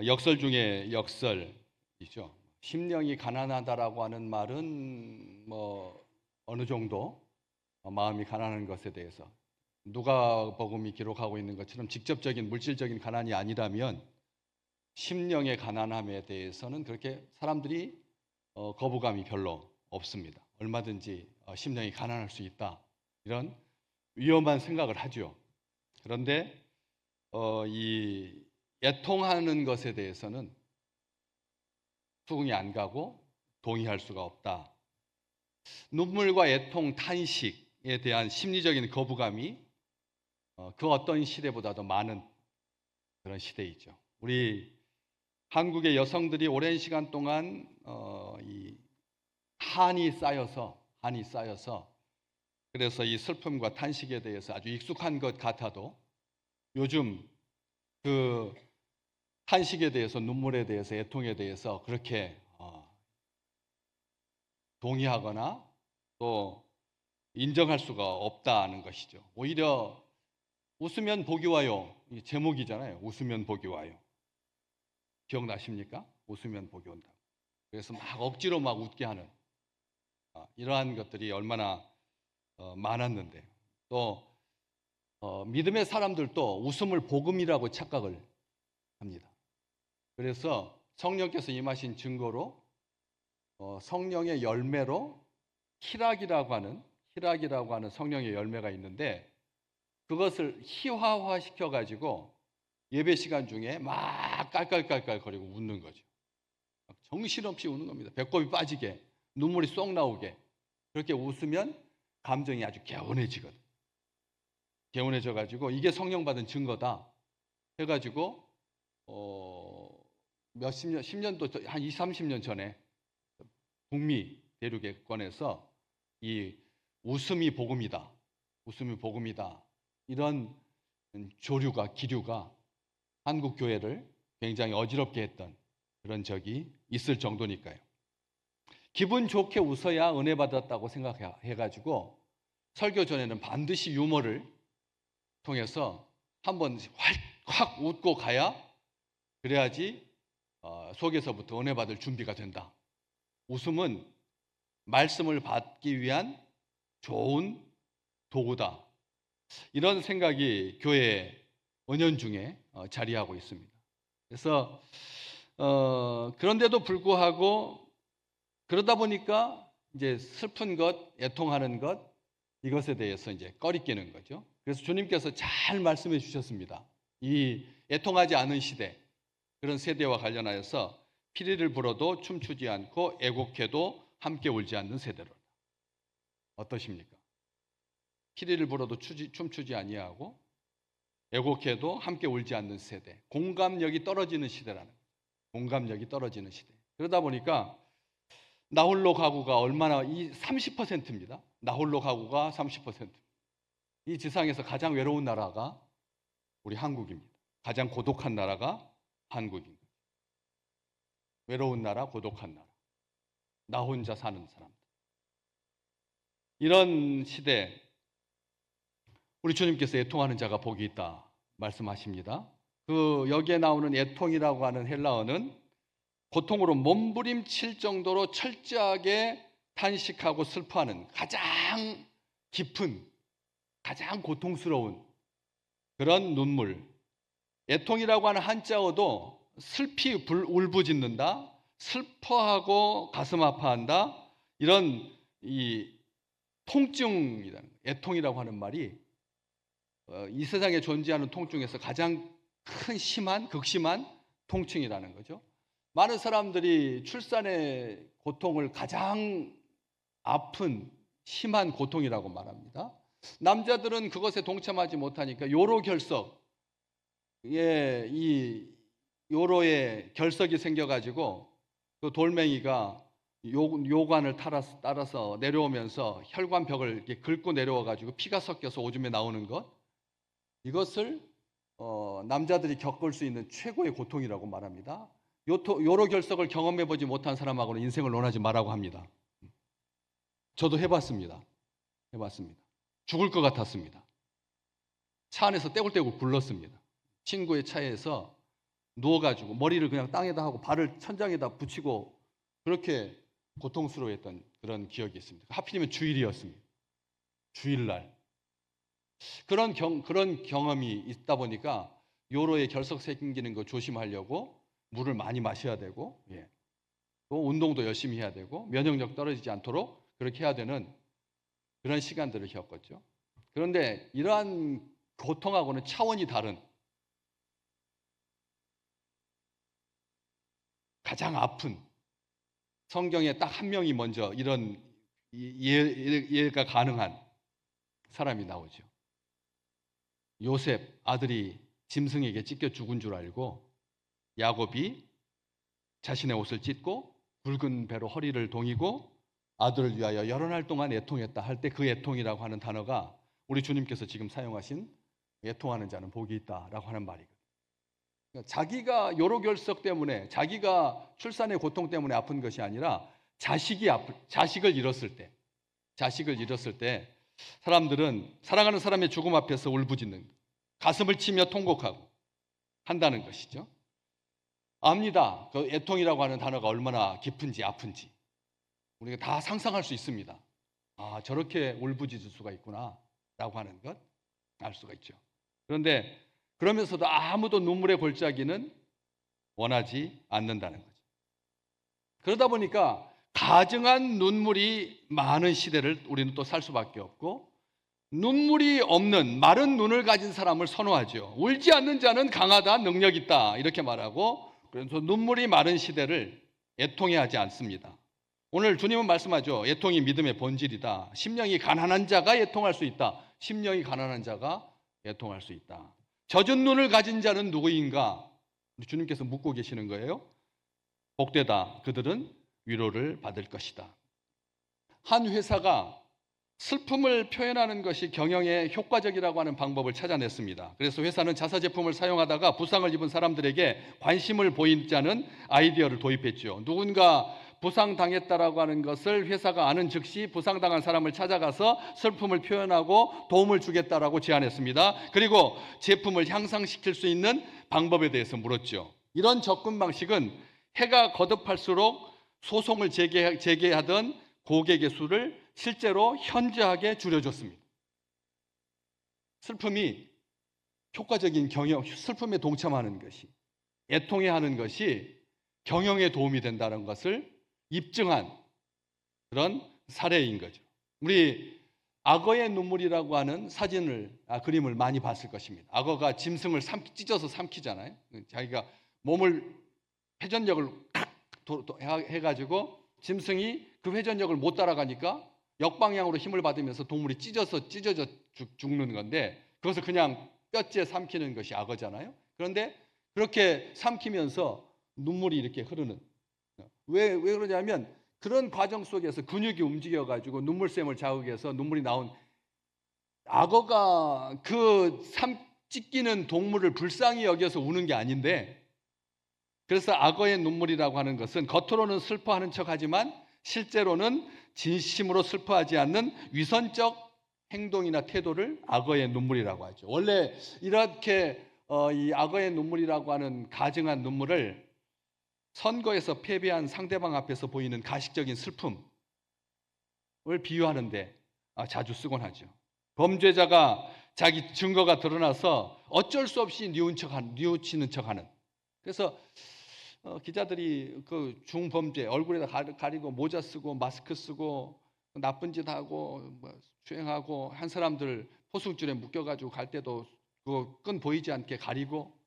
역설 중에 역설이죠. 심령이 가난하다라고 하는 말은 뭐 어느 정도 마음이 가난한 것에 대해서 누가복음이 기록하고 있는 것처럼 직접적인 물질적인 가난이 아니라면 심령의 가난함에 대해서는 그렇게 사람들이 거부감이 별로 없습니다. 얼마든지 심령이 가난할 수 있다, 이런 위험한 생각을 하죠. 그런데 이 애통하는 것에 대해서는 수긍이 안 가고 동의할 수가 없다. 눈물과 애통, 탄식에 대한 심리적인 거부감이 그 어떤 시대보다도 많은 그런 시대이죠. 우리 한국의 여성들이 오랜 시간 동안 이 한이 쌓여서 그래서 이 슬픔과 탄식에 대해서 아주 익숙한 것 같아도 요즘 그 탄식에 대해서, 눈물에 대해서, 애통에 대해서 그렇게 동의하거나 또 인정할 수가 없다는 것이죠. 오히려 웃으면 복이 와요, 이 제목이잖아요. 웃으면 복이 와요. 기억나십니까? 웃으면 복이 온다. 그래서 막 억지로 막 웃게 하는 이러한 것들이 얼마나 많았는데, 또 믿음의 사람들도 웃음을 복음이라고 착각을 합니다. 그래서 성령께서 임하신 증거로 성령의 열매로 희락이라고 하는 성령의 열매가 있는데, 그것을 희화화시켜 가지고 예배 시간 중에 막 깔깔깔깔거리고 웃는 거죠. 정신없이 우는 겁니다. 배꼽이 빠지게, 눈물이 쏙 나오게. 그렇게 웃으면 감정이 아주 개운해지거든. 개운해져 가지고 이게 성령 받은 증거다 해 가지고 몇십 년, 10년도 한 20, 30년 전에 북미 대륙권에서 이 웃음이 복음이다, 이런 기류가 한국 교회를 굉장히 어지럽게 했던 그런 적이 있을 정도니까요. 기분 좋게 웃어야 은혜 받았다고 생각해 가지고 설교 전에는 반드시 유머를 통해서 한번 확 웃고 가야, 그래야지 속에서부터 은혜 받을 준비가 된다. 웃음은 말씀을 받기 위한 좋은 도구다. 이런 생각이 교회 은연중에 자리하고 있습니다. 그래서 그런데도 불구하고 그러다 보니까 이제 슬픈 것, 애통하는 것, 이것에 대해서 이제 꺼리끼는 거죠. 그래서 주님께서 잘 말씀해 주셨습니다. 이 애통하지 않은 시대, 그런 세대와 관련하여서 피리를 불어도 춤추지 않고 애곡해도 함께 울지 않는 세대로. 어떠십니까? 피리를 불어도 춤추지 아니하고 애곡해도 함께 울지 않는 세대. 공감력이 떨어지는 시대라는 거예요. 공감력이 떨어지는 시대. 그러다 보니까 나홀로 가구가 얼마나, 이 30%입니다. 나홀로 가구가 30%. 이 지상에서 가장 외로운 나라가 우리 한국입니다. 가장 고독한 나라가 한국입니다. 외로운 나라, 고독한 나라. 나 혼자 사는 사람들. 이런 시대, 우리 주님께서 애통하는 자가 복이 있다 말씀하십니다. 여기에 나오는 애통이라고 하는 헬라어는 고통으로 몸부림칠 정도로 철저하게 탄식하고 슬퍼하는 가장 깊은, 가장 고통스러운 그런 눈물. 애통이라고 하는 한자어도 슬피 울부짖는다, 슬퍼하고 가슴 아파한다, 이런 이 통증이라는 거예요. 애통이라고 하는 말이 이 세상에 존재하는 통증에서 가장 극심한 통증이라는 거죠. 많은 사람들이 출산의 고통을 가장 아픈 심한 고통이라고 말합니다. 남자들은 그것에 동참하지 못하니까 요로결석에, 이 요로에 결석이 생겨가지고 그 돌멩이가 요관을 따라서 내려오면서 혈관벽을 이렇게 긁고 내려와가지고 피가 섞여서 오줌에 나오는 것, 이것을 남자들이 겪을 수 있는 최고의 고통이라고 말합니다. 요로 결석을 경험해보지 못한 사람하고는 인생을 논하지 말라고 합니다. 저도 해봤습니다. 죽을 것 같았습니다. 차 안에서 떼굴떼굴 굴렀습니다. 친구의 차에서 누워가지고 머리를 그냥 땅에다 하고 발을 천장에다 붙이고 그렇게 고통스러워했던 그런 기억이 있습니다. 하필이면 주일이었습니다. 주일날. 그런 경험이 있다 보니까 요로에 결석 생기는 거 조심하려고 물을 많이 마셔야 되고, 또 운동도 열심히 해야 되고, 면역력 떨어지지 않도록 그렇게 해야 되는 그런 시간들을 겪었죠. 그런데 이러한 고통하고는 차원이 다른 가장 아픈, 성경에 딱 한 명이 먼저 이런 이해가 가능한 사람이 나오죠. 요셉 아들이 짐승에게 찢겨 죽은 줄 알고 야곱이 자신의 옷을 찢고 굵은 배로 허리를 동이고 아들을 위하여 여러 날 동안 애통했다 할 때 그 애통이라고 하는 단어가 우리 주님께서 지금 사용하신 애통하는 자는 복이 있다라고 하는 말이거든요. 그러니까 자기가 요로결석 때문에, 자기가 출산의 고통 때문에 아픈 것이 아니라 자식을 잃었을 때 사람들은 사랑하는 사람의 죽음 앞에서 울부짖는, 가슴을 치며 통곡하고 한다는 것이죠. 압니다. 그 애통이라고 하는 단어가 얼마나 깊은지 아픈지 우리가 다 상상할 수 있습니다. 아, 저렇게 울부짖을 수가 있구나 라고 하는 것 알 수가 있죠. 그런데 그러면서도 아무도 눈물의 골짜기는 원하지 않는다는 거죠. 그러다 보니까 가증한 눈물이 많은 시대를 우리는 또 살 수밖에 없고, 눈물이 없는 마른 눈을 가진 사람을 선호하죠. 울지 않는 자는 강하다, 능력 있다 이렇게 말하고, 그래서 눈물이 마른 시대를 애통해 하지 않습니다. 오늘 주님은 말씀하죠. 애통이 믿음의 본질이다. 심령이 가난한 자가 애통할 수 있다. 심령이 가난한 자가 애통할 수 있다. 젖은 눈을 가진 자는 누구인가? 주님께서 묻고 계시는 거예요. 복되다. 그들은 위로를 받을 것이다. 한 회사가 슬픔을 표현하는 것이 경영에 효과적이라고 하는 방법을 찾아냈습니다. 그래서 회사는 자사 제품을 사용하다가 부상을 입은 사람들에게 관심을 보이자는 아이디어를 도입했죠. 누군가 부상당했다라고 하는 것을 회사가 아는 즉시 부상당한 사람을 찾아가서 슬픔을 표현하고 도움을 주겠다라고 제안했습니다. 그리고 제품을 향상시킬 수 있는 방법에 대해서 물었죠. 이런 접근 방식은 해가 거듭할수록 소송을 제기하던 고객의 수를 실제로 현저하게 줄여줬습니다. 슬픔이 효과적인 경영, 슬픔에 동참하는 것이, 애통해하는 것이 경영에 도움이 된다는 것을 입증한 그런 사례인 거죠. 우리 악어의 눈물이라고 하는 그림을 많이 봤을 것입니다. 악어가 짐승을 찢어서 삼키잖아요. 자기가 몸을 회전력을 해가지고 짐승이 그 회전력을 못 따라가니까 역방향으로 힘을 받으면서 동물이 찢어져 죽는 건데, 그것을 그냥 뼈째 삼키는 것이 악어잖아요. 그런데 그렇게 삼키면서 눈물이 이렇게 흐르는, 왜 그러냐면 그런 과정 속에서 근육이 움직여가지고 눈물샘을 자극해서 눈물이 나온, 악어가 그 찢기는 동물을 불쌍히 여겨서 우는 게 아닌데, 그래서 악어의 눈물이라고 하는 것은 겉으로는 슬퍼하는 척하지만 실제로는 진심으로 슬퍼하지 않는 위선적 행동이나 태도를 악어의 눈물이라고 하죠. 원래 이렇게 이 악어의 눈물이라고 하는 가증한 눈물을 선거에서 패배한 상대방 앞에서 보이는 가식적인 슬픔을 비유하는데 자주 쓰곤 하죠. 범죄자가 자기 증거가 드러나서 어쩔 수 없이 뉘우치는 척하는. 그래서 기자들이 그 중범죄 얼굴에다 가리고 모자 쓰고 마스크 쓰고 나쁜 짓 하고 주행하고 한 사람들 포승줄에 묶여가지고 갈 때도 그 끈 보이지 않게 가리고,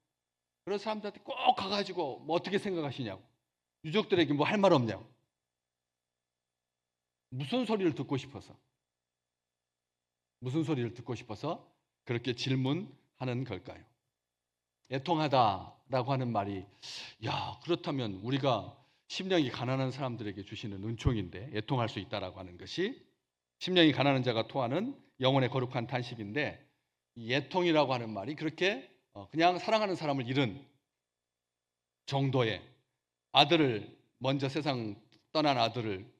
그런 사람들한테 꼭 가가지고 뭐 어떻게 생각하시냐고, 유족들에게 뭐 할 말 없냐고, 무슨 소리를 듣고 싶어서 그렇게 질문하는 걸까요? 애통하다라고 하는 말이, 그렇다면 우리가 심령이 가난한 사람들에게 주시는 은총인데, 애통할 수 있다라고 하는 것이 심령이 가난한 자가 토하는 영혼의 거룩한 탄식인데, 이 애통이라고 하는 말이 그렇게 그냥 사랑하는 사람을 잃은 정도의 아들을, 먼저 세상 떠난 아들을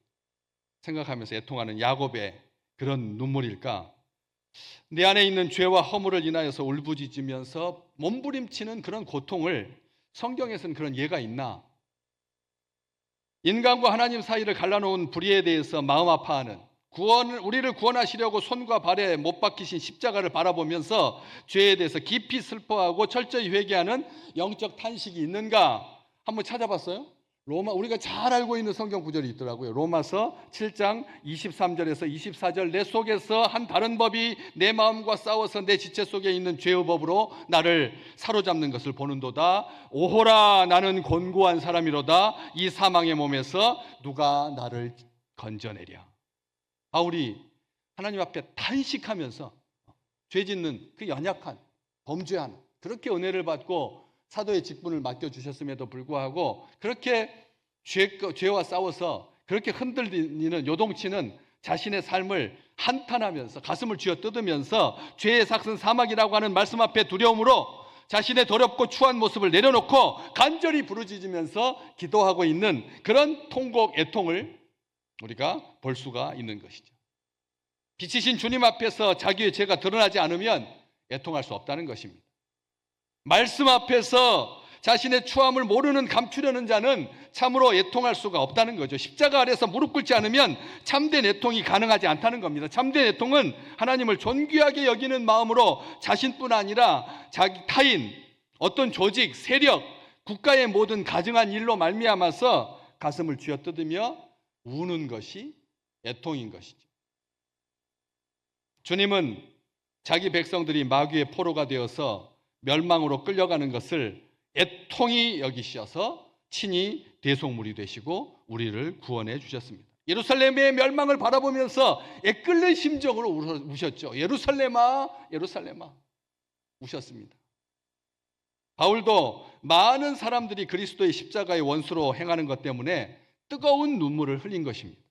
생각하면서 애통하는 야곱의 그런 눈물일까? 내 안에 있는 죄와 허물을 인하여서 울부짖으면서 몸부림치는 그런 고통을 성경에서는 그런 예가 있나? 인간과 하나님 사이를 갈라놓은 불의에 대해서 마음 아파하는, 우리를 구원하시려고 손과 발에 못 박히신 십자가를 바라보면서 죄에 대해서 깊이 슬퍼하고 철저히 회개하는 영적 탄식이 있는가? 한번 찾아봤어요? 우리가 잘 알고 있는 성경 구절이 있더라고요. 로마서 7장 23절에서 24절, 내 속에서 한 다른 법이 내 마음과 싸워서 내 지체 속에 있는 죄의 법으로 나를 사로잡는 것을 보는도다. 오호라, 나는 곤고한 사람이로다. 이 사망의 몸에서 누가 나를 건져내랴. 바울이 하나님 앞에 탄식하면서 죄 짓는 그 연약한, 범죄하는, 그렇게 은혜를 받고 사도의 직분을 맡겨주셨음에도 불구하고 그렇게 죄와 싸워서 그렇게 흔들리는 요동치는 자신의 삶을 한탄하면서 가슴을 쥐어 뜯으면서 죄의 삭은 사막이라고 하는 말씀 앞에 두려움으로 자신의 더럽고 추한 모습을 내려놓고 간절히 부르짖으면서 기도하고 있는 그런 통곡, 애통을 우리가 볼 수가 있는 것이죠. 빛이신 주님 앞에서 자기의 죄가 드러나지 않으면 애통할 수 없다는 것입니다. 말씀 앞에서 자신의 추함을 모르는 감추려는 자는 참으로 애통할 수가 없다는 거죠. 십자가 아래서 무릎 꿇지 않으면 참된 애통이 가능하지 않다는 겁니다. 참된 애통은 하나님을 존귀하게 여기는 마음으로 자신뿐 아니라 자기 타인, 어떤 조직, 세력, 국가의 모든 가증한 일로 말미암아서 가슴을 쥐어뜯으며 우는 것이 애통인 것이죠. 주님은 자기 백성들이 마귀의 포로가 되어서 멸망으로 끌려가는 것을 애통히 여기셔서 친히 대속물이 되시고 우리를 구원해 주셨습니다. 예루살렘의 멸망을 바라보면서 애끓는 심정으로 우셨죠. 예루살렘아, 예루살렘아, 우셨습니다. 바울도 많은 사람들이 그리스도의 십자가의 원수로 행하는 것 때문에 뜨거운 눈물을 흘린 것입니다.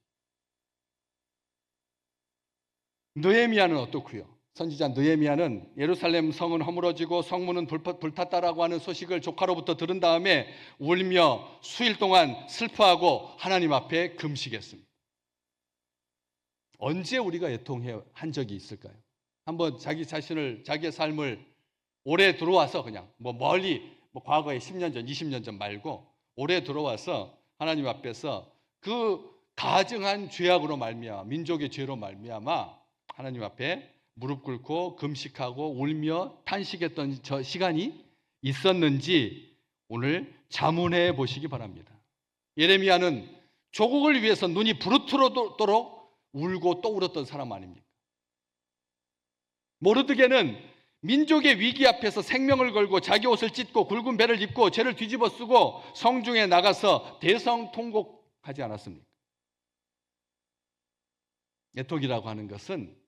느헤미야는 어떻고요? 선지자 느헤미야는 예루살렘 성은 허물어지고 성문은 불탔다라고 하는 소식을 조카로부터 들은 다음에 울며 수일 동안 슬퍼하고 하나님 앞에 금식했습니다. 언제 우리가 애통한 적이 있을까요? 한번 자기 자신을, 자기의 삶을 올해 들어와서 그냥 멀리 과거에 10년 전, 20년 전 말고 올해 들어와서 하나님 앞에서 그 가증한 죄악으로 말미암아, 민족의 죄로 말미암아 하나님 앞에 무릎 꿇고 금식하고 울며 탄식했던 저 시간이 있었는지 오늘 자문해 보시기 바랍니다. 예레미야는 조국을 위해서 눈이 부르트도록 울고 또 울었던 사람 아닙니까? 모르드게는 민족의 위기 앞에서 생명을 걸고 자기 옷을 찢고 굵은 배를 입고 죄를 뒤집어 쓰고 성중에 나가서 대성통곡하지 않았습니까? 애통이라고 하는 것은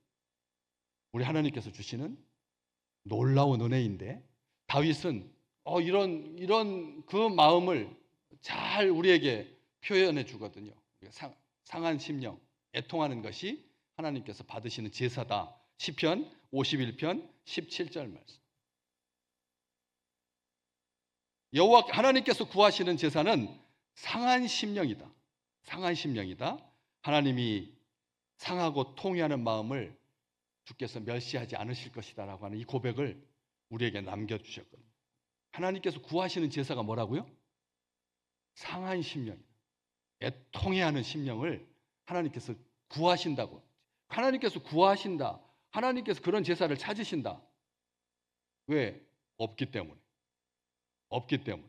우리 하나님께서 주시는 놀라운 은혜인데 다윗은 이런 그 마음을 잘 우리에게 표현해 주거든요. 상한 심령, 애통하는 것이 하나님께서 받으시는 제사다. 시편 51편 17절 말씀. 여호와 하나님께서 구하시는 제사는 상한 심령이다. 상한 심령이다. 하나님이 상하고 통회하는 마음을 주께서 멸시하지 않으실 것이다라고 하는 이 고백을 우리에게 남겨주셨거든요. 하나님께서 구하시는 제사가 뭐라고요? 상한 심령이다. 애통해하는 심령을 하나님께서 구하신다고. 하나님께서 구하신다. 하나님께서 그런 제사를 찾으신다. 왜? 없기 때문에. 없기 때문에.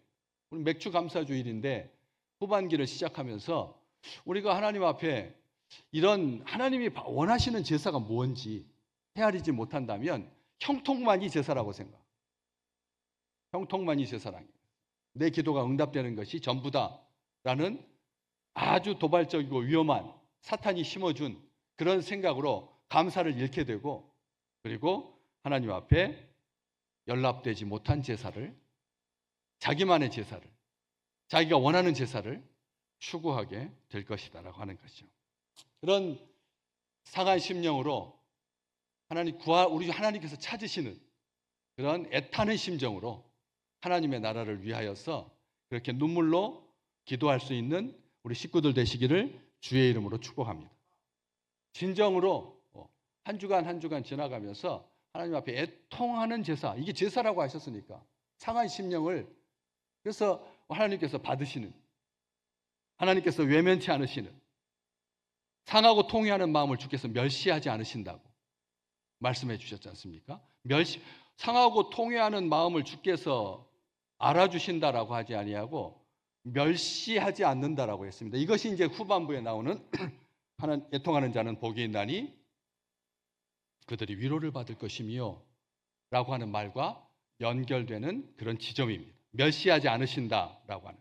오늘 맥주 감사주일인데 후반기를 시작하면서 우리가 하나님 앞에 이런 하나님이 원하시는 제사가 뭔지 헤아리지 못한다면 형통만이 제사라고 생각. 형통만이 제사라는 거예요. 내 기도가 응답되는 것이 전부다라는 아주 도발적이고 위험한 사탄이 심어준 그런 생각으로 감사를 잃게 되고 그리고 하나님 앞에 연락되지 못한 제사를 자기만의 제사를 자기가 원하는 제사를 추구하게 될 것이다라고 하는 것이죠. 그런 상한 심령으로 우리 하나님께서 찾으시는 그런 애타는 심정으로 하나님의 나라를 위하여서 그렇게 눈물로 기도할 수 있는 우리 식구들 되시기를 주의 이름으로 축복합니다. 진정으로 한 주간 한 주간 지나가면서 하나님 앞에 애통하는 제사, 이게 제사라고 하셨으니까 상한 심령을 그래서 하나님께서 받으시는, 하나님께서 외면치 않으시는, 상하고 통회하는 마음을 주께서 멸시하지 않으신다고 말씀해 주셨지 않습니까? 상하고 통회하는 마음을 주께서 알아주신다라고 하지 아니하고 멸시하지 않는다라고 했습니다. 이것이 이제 후반부에 나오는 하나님 애통하는 자는 복이 있나니 그들이 위로를 받을 것이며 라고 하는 말과 연결되는 그런 지점입니다. 멸시하지 않으신다라고 하는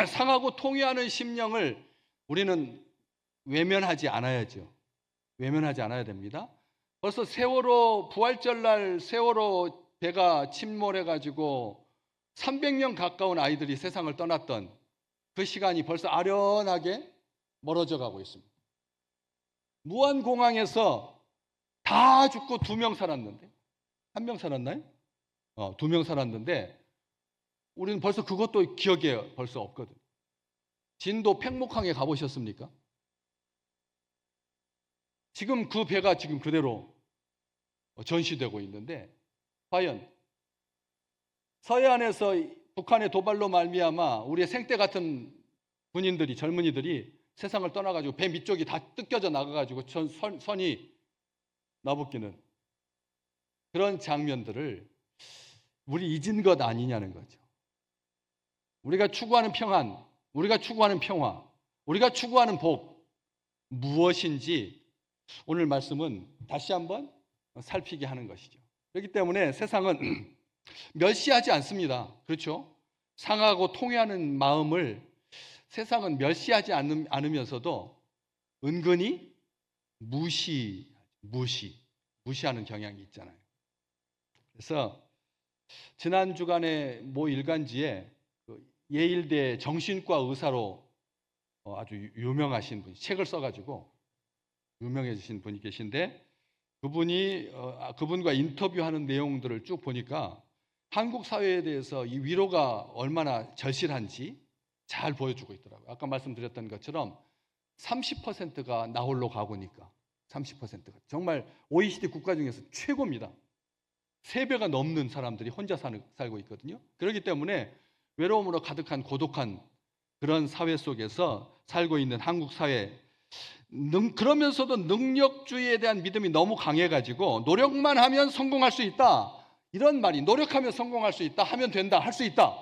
상하고 통회하는 심령을 우리는 외면하지 않아야죠. 외면하지 않아야 됩니다. 벌써 세월호 부활절날 세월호 배가 침몰해가지고 300명 가까운 아이들이 세상을 떠났던 그 시간이 벌써 아련하게 멀어져 가고 있습니다. 무안공항에서 다 죽고 2명 살았는데, 1명 살았나요? 2명 살았는데 우리는 벌써 그것도 기억에 벌써 없거든. 진도 팽목항에 가보셨습니까? 지금 그 배가 지금 그대로 전시되고 있는데 과연 서해안에서 북한의 도발로 말미암아 우리의 생떼 같은 군인들이, 젊은이들이 세상을 떠나가지고 배 밑쪽이 다 뜯겨져 나가가지고 선이 나붙기는 그런 장면들을 우리 잊은 것 아니냐는 거죠. 우리가 추구하는 평안, 우리가 추구하는 평화, 우리가 추구하는 복 무엇인지 오늘 말씀은 다시 한번 살피게 하는 것이죠. 그렇기 때문에 세상은 멸시하지 않습니다. 그렇죠? 상하고 통회하는 마음을 세상은 멸시하지 않으면서도 은근히 무시하는 경향이 있잖아요. 그래서 지난 주간에 모 일간지에 예일대 정신과 의사로 아주 유명하신 분이 책을 써가지고 유명해지신 분이 계신데 그분과 인터뷰하는 내용들을 쭉 보니까 한국 사회에 대해서 이 위로가 얼마나 절실한지 잘 보여주고 있더라고요. 아까 말씀드렸던 것처럼 30%가 나홀로 가고니까 30%가 정말 OECD 국가 중에서 최고입니다. 3배가 넘는 사람들이 혼자 살고 있거든요. 그렇기 때문에 외로움으로 가득한 고독한 그런 사회 속에서 살고 있는 한국 사회, 그러면서도 능력주의에 대한 믿음이 너무 강해가지고 노력만 하면 성공할 수 있다, 이런 말이, 노력하면 성공할 수 있다, 하면 된다, 할 수 있다,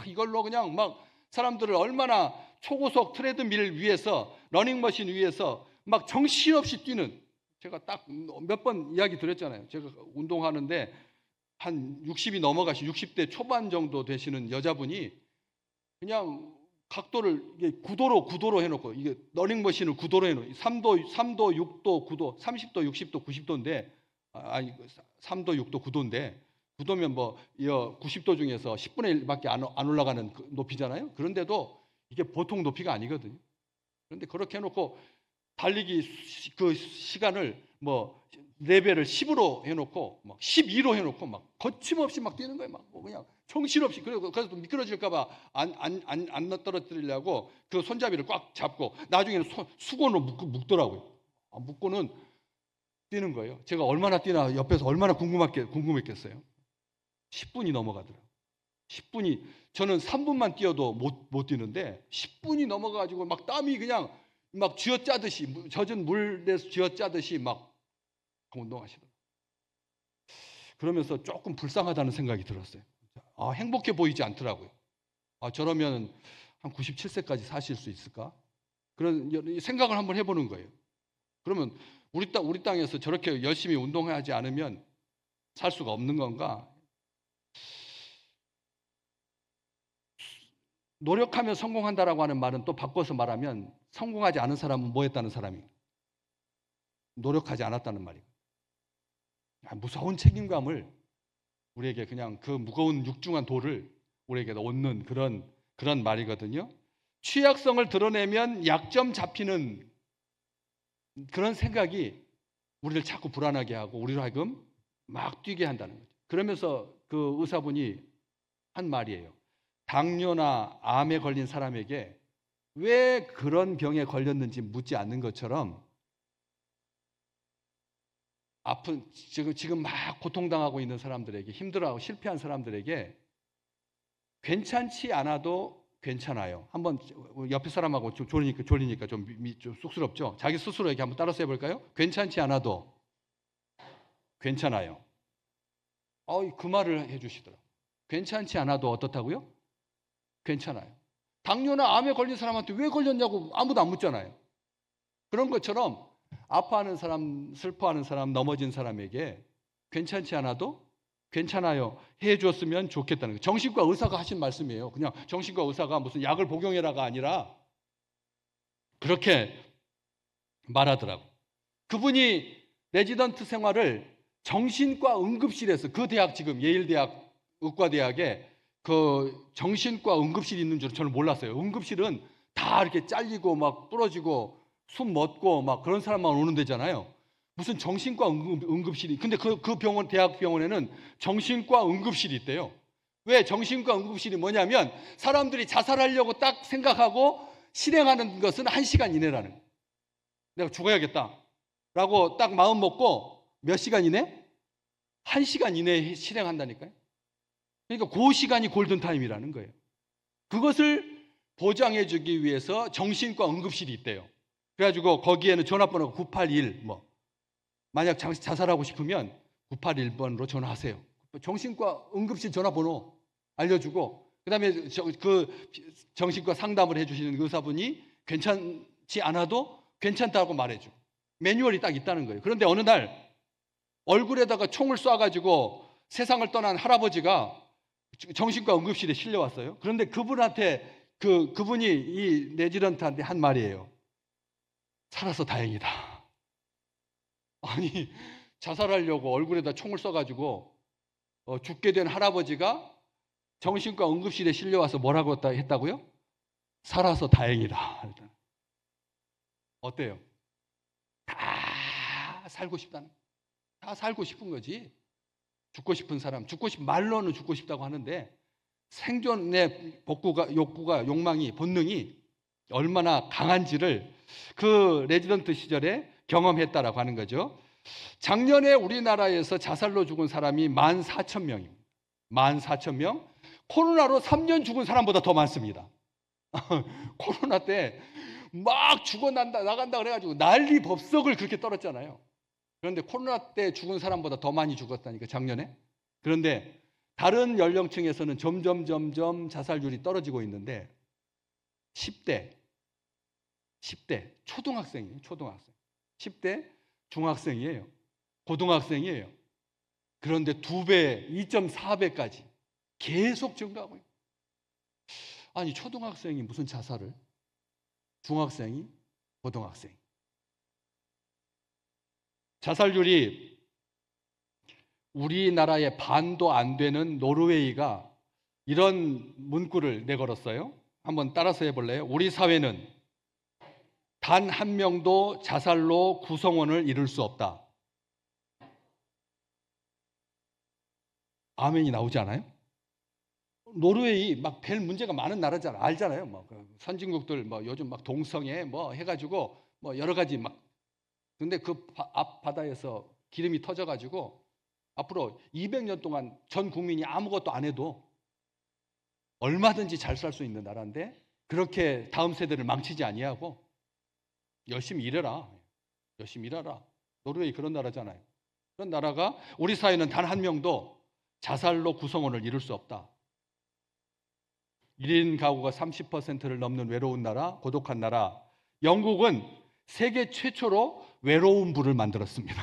이걸로 그냥 막 사람들을 얼마나 초고속 트레드밀 위에서, 러닝머신 위에서 막 정신없이 뛰는, 제가 딱 몇 번 이야기 드렸잖아요. 제가 운동하는데 한 60이 넘어가신 60대 초반 정도 되시는 여자분이 그냥 각도를 이게 9도로 해놓고, 이게 러닝머신을 9도로 해놓고 3도, 6도, 9도, 30도, 60도, 90도인데, 아니 3도, 6도, 9도인데 9도면 뭐 90도 중에서 10분의 1밖에 안 올라가는 그 높이잖아요. 그런데도 이게 보통 높이가 아니거든요. 그런데 그렇게 해놓고 달리기 그 시간을 뭐 레벨을 10으로 해놓고 막 12로 해놓고 막 거침없이 막 뛰는 거예요. 막 그냥 정신없이. 그래서 미끄러질까봐 안 떨어뜨리려고 그 손잡이를 꽉 잡고 나중에는 수건으로 묶더라고요. 묶고는 뛰는 거예요. 제가 얼마나 뛰나 옆에서 얼마나 궁금했겠어요. 10분이 넘어가더라고요. 10분이, 저는 3분만 뛰어도 못 뛰는데 10분이 넘어가가지고 막 땀이 그냥 막 쥐어짜듯이, 젖은 물에서 쥐어짜듯이 막 운동하시더라고요. 그러면서 조금 불쌍하다는 생각이 들었어요. 행복해 보이지 않더라고요. 저러면 한 97세까지 사실 수 있을까? 그런 생각을 한번 해보는 거예요. 그러면 우리 땅에서 저렇게 열심히 운동하지 않으면 살 수가 없는 건가? 노력하면 성공한다라고 하는 말은 또 바꿔서 말하면 성공하지 않은 사람은 뭐 했다는 사람이? 노력하지 않았다는 말이에요. 무서운 책임감을 우리에게, 그냥 그 무거운 육중한 돌을 우리에게 얻는 그런 말이거든요. 취약성을 드러내면 약점 잡히는 그런 생각이 우리를 자꾸 불안하게 하고 우리로 하여금 막 뛰게 한다는 거죠. 그러면서 그 의사분이 한 말이에요. 당뇨나 암에 걸린 사람에게 왜 그런 병에 걸렸는지 묻지 않는 것처럼 지금 막 고통당하고 있는 사람들에게, 힘들어하고 실패한 사람들에게 괜찮지 않아도 괜찮아요. 한번 옆에 사람하고 좀 졸리니까 좀 쑥스럽죠? 자기 스스로 이렇게 한번 따라서 해볼까요? 괜찮지 않아도 괜찮아요. 그 말을 해주시더라고요. 괜찮지 않아도 어떻다고요? 괜찮아요. 당뇨나 암에 걸린 사람한테 왜 걸렸냐고 아무도 안 묻잖아요. 그런 것처럼 아파하는 사람, 슬퍼하는 사람, 넘어진 사람에게 괜찮지 않아도 괜찮아요 해줬으면 좋겠다는 거예요. 정신과 의사가 하신 말씀이에요. 그냥 정신과 의사가 무슨 약을 복용해라가 아니라 그렇게 말하더라고. 그분이 레지던트 생활을 정신과 응급실에서, 그 대학, 지금 예일대학 의과대학에 그 정신과 응급실이 있는 줄 저는 몰랐어요. 응급실은 다 이렇게 잘리고 막 부러지고 숨 멎고 막 그런 사람만 오는 데잖아요. 무슨 정신과 응급실이. 근데 그 병원, 대학 병원에는 정신과 응급실이 있대요. 왜 정신과 응급실이 뭐냐면 사람들이 자살하려고 딱 생각하고 실행하는 것은 1시간 이내라는 거예요. 내가 죽어야겠다 라고 딱 마음 먹고 몇 시간 이내? 1시간 이내에 실행한다니까요. 그러니까 그 시간이 골든타임이라는 거예요. 그것을 보장해주기 위해서 정신과 응급실이 있대요. 그래가지고 거기에는 전화번호가 981, 만약 자살하고 싶으면 981번으로 전화하세요. 정신과 응급실 전화번호 알려주고, 그 다음에 그 정신과 상담을 해주시는 의사분이 괜찮지 않아도 괜찮다고 말해줘. 매뉴얼이 딱 있다는 거예요. 그런데 어느 날 얼굴에다가 총을 쏴가지고 세상을 떠난 할아버지가 정신과 응급실에 실려왔어요. 그런데 그분한테 그분이 이 레지던트한테 한 말이에요. 살아서 다행이다. 아니, 자살하려고 얼굴에다 총을 쏴가지고 죽게 된 할아버지가 정신과 응급실에 실려와서 뭐라고 했다고요? 살아서 다행이다. 어때요? 다 살고 싶다는, 다 살고 싶은 거지. 죽고 싶은 사람, 말로는 죽고 싶다고 하는데 생존의 욕구가, 욕망이, 본능이 얼마나 강한지를 그 레지던트 시절에 경험했다라고 하는 거죠. 작년에 우리나라에서 자살로 죽은 사람이 14,000명입니다. 14,000명. 코로나로 3년 죽은 사람보다 더 많습니다. 코로나 때 막 나간다 그래가지고 난리 법석을 그렇게 떨었잖아요. 그런데 코로나 때 죽은 사람보다 더 많이 죽었다니까, 작년에. 그런데 다른 연령층에서는 점점 자살률이 떨어지고 있는데 10대 초등학생이에요. 초등학생. 10대 중학생이에요. 고등학생이에요. 그런데 2배, 2.4배까지 계속 증가하고 있어요. 아니, 초등학생이 무슨 자살을? 중학생이, 고등학생이. 자살률이 우리나라의 반도 안 되는 노르웨이가 이런 문구를 내걸었어요. 한번 따라서 해볼래요? 우리 사회는 단 한 명도 자살로 구성원을 이룰 수 없다. 아멘이 나오지 않아요? 노르웨이 막 별 문제가 많은 나라잖아요. 알잖아요. 선진국들 요즘 막 동성애 해가지고 여러 가지 막. 근데 그 앞 바다에서 기름이 터져가지고 앞으로 200년 동안 전 국민이 아무것도 안 해도 얼마든지 잘 살 수 있는 나라인데 그렇게 다음 세대를 망치지 아니하고 열심히 일해라. 열심히 일하라. 노르웨이 그런 나라잖아요. 그런 나라가 우리 사회는 단 한 명도 자살로 구성원을 이룰 수 없다. 1인 가구가 30%를 넘는 외로운 나라, 고독한 나라. 영국은 세계 최초로 외로운 부를 만들었습니다.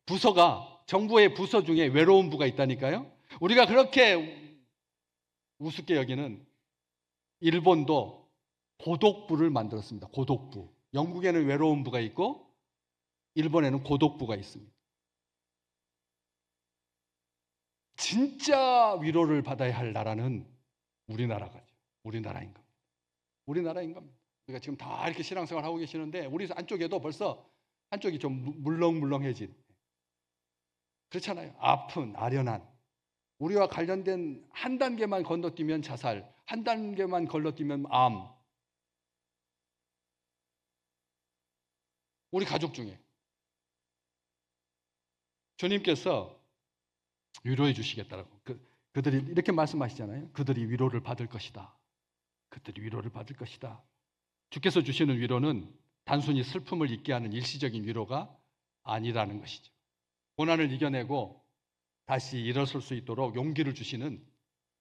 부서가, 정부의 부서 중에 외로운 부가 있다니까요. 우리가 그렇게 우습게 여기는 일본도 고독부를 만들었습니다. 고독부. 영국에는 외로운 부가 있고 일본에는 고독부가 있습니다. 진짜 위로를 받아야 할 나라는 우리나라가죠. 우리나라인 겁니다. 우리나라인 겁니다. 우리가 지금 다 이렇게 신앙생활 하고 계시는데 우리 안쪽에도 벌써 한쪽이 좀 물렁물렁해진, 그렇잖아요. 아픈, 아련한, 우리와 관련된 한 단계만 건너뛰면 자살, 한 단계만 건너뛰면 암. 우리 가족 중에 주님께서 위로해 주시겠다라고. 그들이 이렇게 말씀하시잖아요. 그들이 위로를 받을 것이다. 그들이 위로를 받을 것이다. 주께서 주시는 위로는 단순히 슬픔을 잊게 하는 일시적인 위로가 아니라는 것이죠. 고난을 이겨내고 다시 일어설 수 있도록 용기를 주시는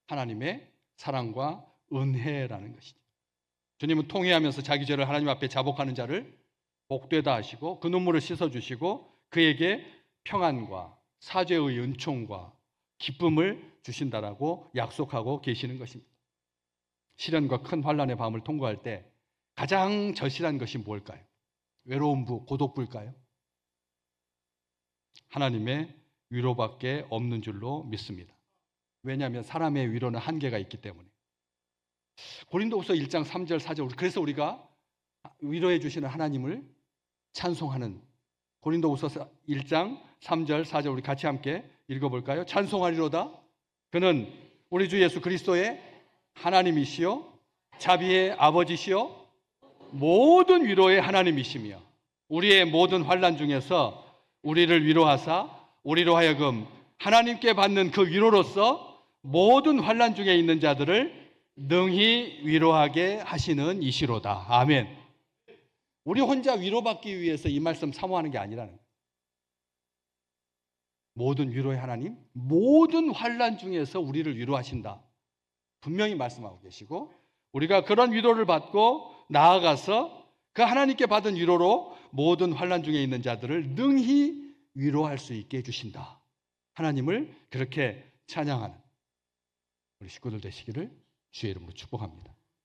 하나님의 사랑과 은혜라는 것이죠. 주님은 통회하면서 자기 죄를 하나님 앞에 자복하는 자를 복되다 하시고 그 눈물을 씻어주시고 그에게 평안과 사죄의 은총과 기쁨을 주신다라고 약속하고 계시는 것입니다. 시련과 큰 환난의 밤을 통과할 때 가장 절실한 것이 뭘까요? 외로움부, 고독부일까요? 하나님의 위로밖에 없는 줄로 믿습니다. 왜냐하면 사람의 위로는 한계가 있기 때문에. 고린도후서 1장 3절 4절 그래서 우리가 위로해 주시는 하나님을 찬송하는 고린도후서 1장 3절 4절 우리 같이 함께 읽어볼까요? 찬송하리로다. 그는 우리 주 예수 그리스도의 하나님이시요 자비의 아버지시요 모든 위로의 하나님이시며 우리의 모든 환난 중에서 우리를 위로하사 우리로 하여금 하나님께 받는 그 위로로서 모든 환난 중에 있는 자들을 능히 위로하게 하시는 이시로다. 아멘. 우리 혼자 위로받기 위해서 이 말씀 사모하는 게 아니라는 거예요. 모든 위로의 하나님, 모든 환난 중에서 우리를 위로하신다. 분명히 말씀하고 계시고 우리가 그런 위로를 받고 나아가서 그 하나님께 받은 위로로 모든 환난 중에 있는 자들을 능히 위로할 수 있게 해주신다. 하나님을 그렇게 찬양하는 우리 식구들 되시기를 주의 이름으로 축복합니다.